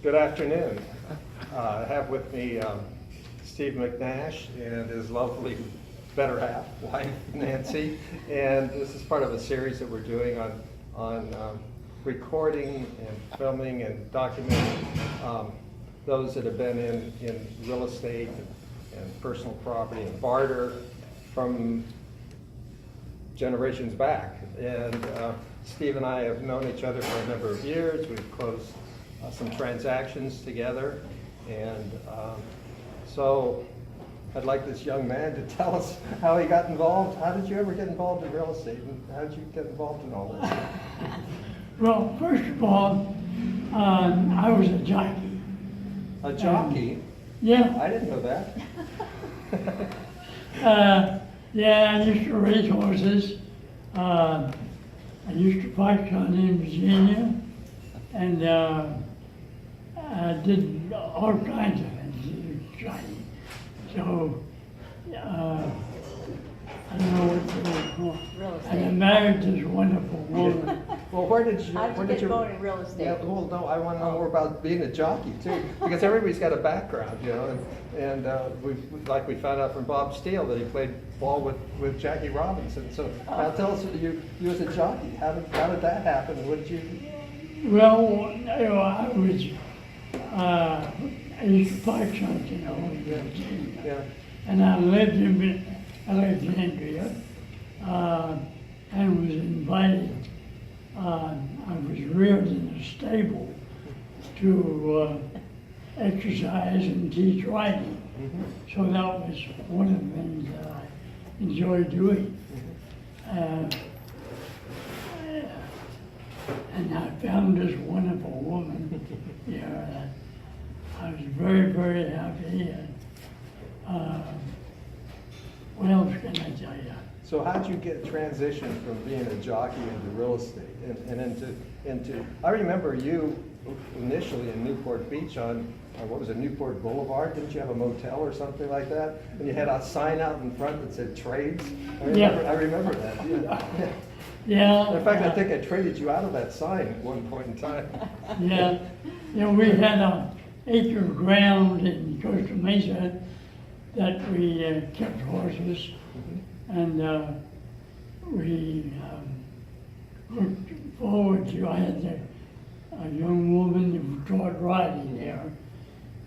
Good afternoon. I have with me Steve McNash and his lovely better half, wife Nancy. And this is part of a series that we're doing on recording and filming and documenting those that have been in real estate and personal property and barter from generations back. And Steve and I have known each other for a number of years. We've closed some transactions together. And so I'd like this young man to tell us how he got involved. How did you ever get involved in real estate? And how did you get involved in all this? Well, first of all, I was a jockey. A jockey? Yeah. I didn't know that. Yeah, I used to race horses. I used to fight in Virginia, and I did all kinds of things jockey. So, I don't know what to call. Real estate. And I married this wonderful woman. Well, where did you? How'd you where get did you? going in real estate? Yeah, well, no, I want to know more about being a jockey too, because everybody's got a background, you know, and we found out from Bob Steele that he played ball with Jackie Robinson. So now tell us, you as a jockey, how did that happen? What did you? Well, you know, I used to fight something, in Virginia. Yeah. And I lived in Alexandria, and was invited. I was reared in a stable to exercise and teach riding. Mm-hmm. So that was one of the things that I enjoyed doing. And I found this wonderful woman here that I was very, very happy. And what else can I tell you? So how'd you get transition from being a jockey into real estate and into? I remember you initially in Newport Beach on what was it, Newport Boulevard? Didn't you have a motel or something like that? And you had a sign out in front that said trades. I remember that. Yeah. Yeah. In fact, I think I traded you out of that sign at one point in time. Yeah. We had an acre of ground in Costa Mesa that we kept horses, and we looked forward to. I had a young woman who taught riding there,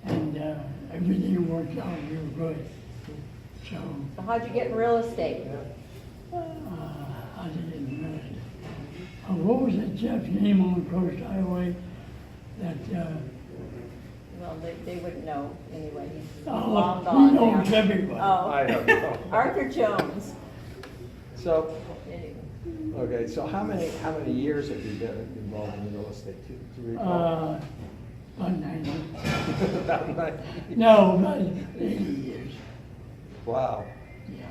and everything worked out real good. So How'd you get in real estate? I didn't know it. What was that Jeff's name on Coast Highway? That Well, they wouldn't know anyway. He's oh, long he gone knows now. everybody. I Oh, don't know. Arthur Jones. So, Anyway. okay, so how many years have you been involved in real estate? To recall? About 90. About 90. No, about 80 years. Wow. Yeah.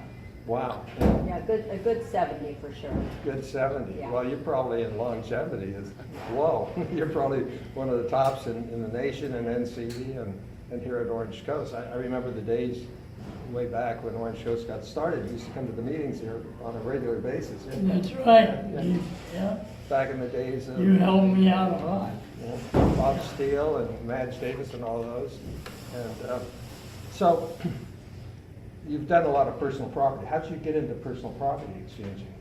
Wow. Yeah, a good 70 for sure. Good 70. Yeah. Well, you're probably in longevity as well. You're probably one of the tops in the nation and NCD and here at Orange Coast. I remember the days way back when Orange Coast got started. You used to come to the meetings here on a regular basis. Yeah. That's right. Yeah. Yeah. Back in the days of You helped me out a lot. Bob Steele and Madge Davis and all those. And so you've done a lot of personal property. How did you get into personal property exchanging?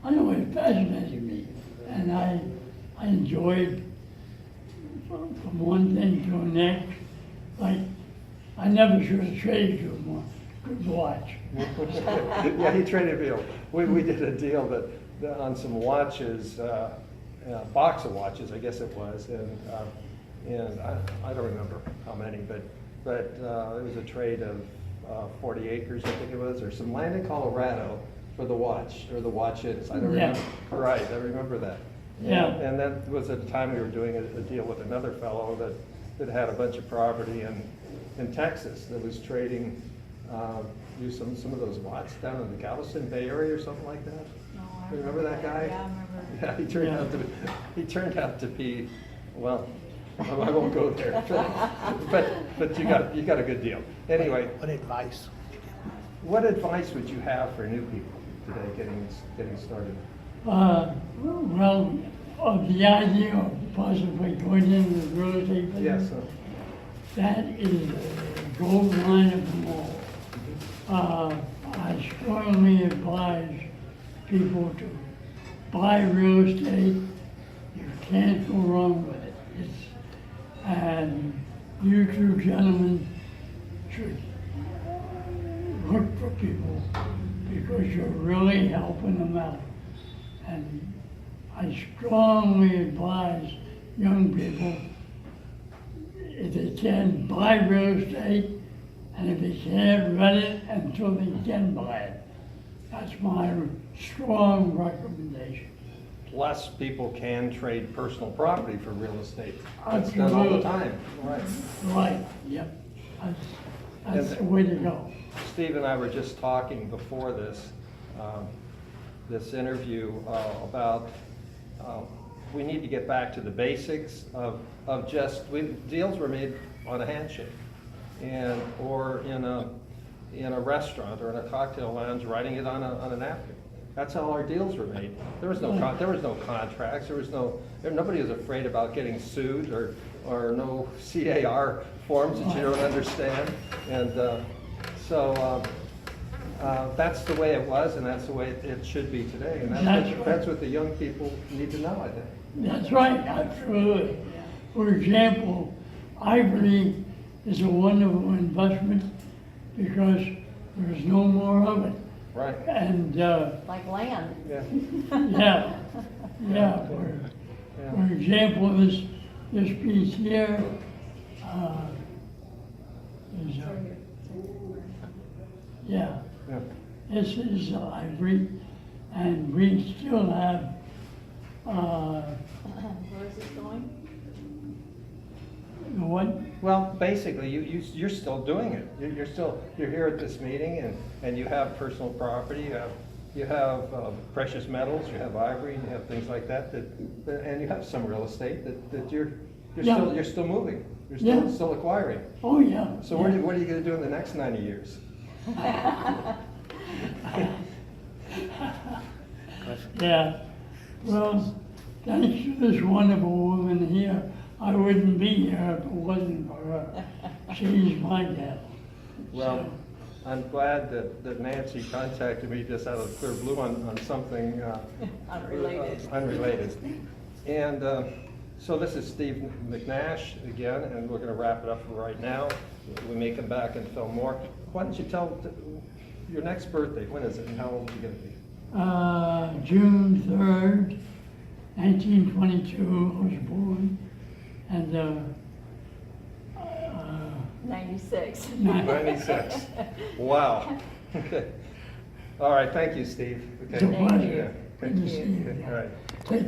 I know it fascinated me, and I enjoyed from one thing to the next. Like, I never should have traded you more. Good watch. Yeah, he traded me. We did a deal that on some watches, a box of watches, I guess it was, and I don't remember how many, but it was a trade of 40 acres, I think it was, or some land in Colorado for the watch, or the watches. I don't remember. Right, I remember that. Yeah. And that was at the time we were doing a deal with another fellow that had a bunch of property in Texas that was trading some of those watts down in the Galveston Bay Area or something like that. No, I Remember that guy? Yeah, I remember. Yeah, he turned out to be, well, I won't go there, but you got a good deal. Anyway, What advice? what advice would you have for new people today getting started? Well, of the idea of possibly going into the real estate business. Yes, That is a gold mine of them all. I strongly advise people to buy real estate. You can't go wrong with it. And you two gentlemen should look for people because you're really helping them out. And I strongly advise young people, if they can, buy real estate, and if they can't, rent it until they can buy it. That's my strong recommendation. less people can trade personal property for real estate. That's done all the Absolutely. time, right. Right, yep. That's the way to go. Steve and I were just talking before this interview about we need to get back to the basics of just, deals were made on a handshake, or in a restaurant or in a cocktail lounge, writing it on a napkin. That's how our deals were made. There was no contracts. Nobody was afraid about getting sued, or no CAR forms that you don't understand. And so that's the way it was, and that's the way it should be today. And that's what the young people need to know, I think. That's right, absolutely. For example, ivory is a wonderful investment because there's no more of it. Right. And, Like land. Yeah. yeah. For example, this piece here is, Yeah. this is ivory, and we still have, Where is this going? the what? Well, basically, you're still doing it. You're here at this meeting, and you have personal property, you have precious metals, you have ivory, you have things like that, and you have some real estate that you're still moving. You're still acquiring. Oh, yeah. So yeah. what are you going to do in the next 90 years? Yeah, well, thanks to this wonderful woman here, I wouldn't be here if it wasn't for her. She's my gal. Well, I'm glad that Nancy contacted me just out of clear blue on something Unrelated. unrelated. And so this is Steve McNash again, and we're going to wrap it up for right now. We may come back and film more. Why don't you tell your next birthday? When is it, and how old are you going to be? June 3rd, 1922, I was born, and 96. 96. Wow. Okay. All right. Thank you, Steve. Okay. It's a pleasure. Yeah. Good to see you. All right. Take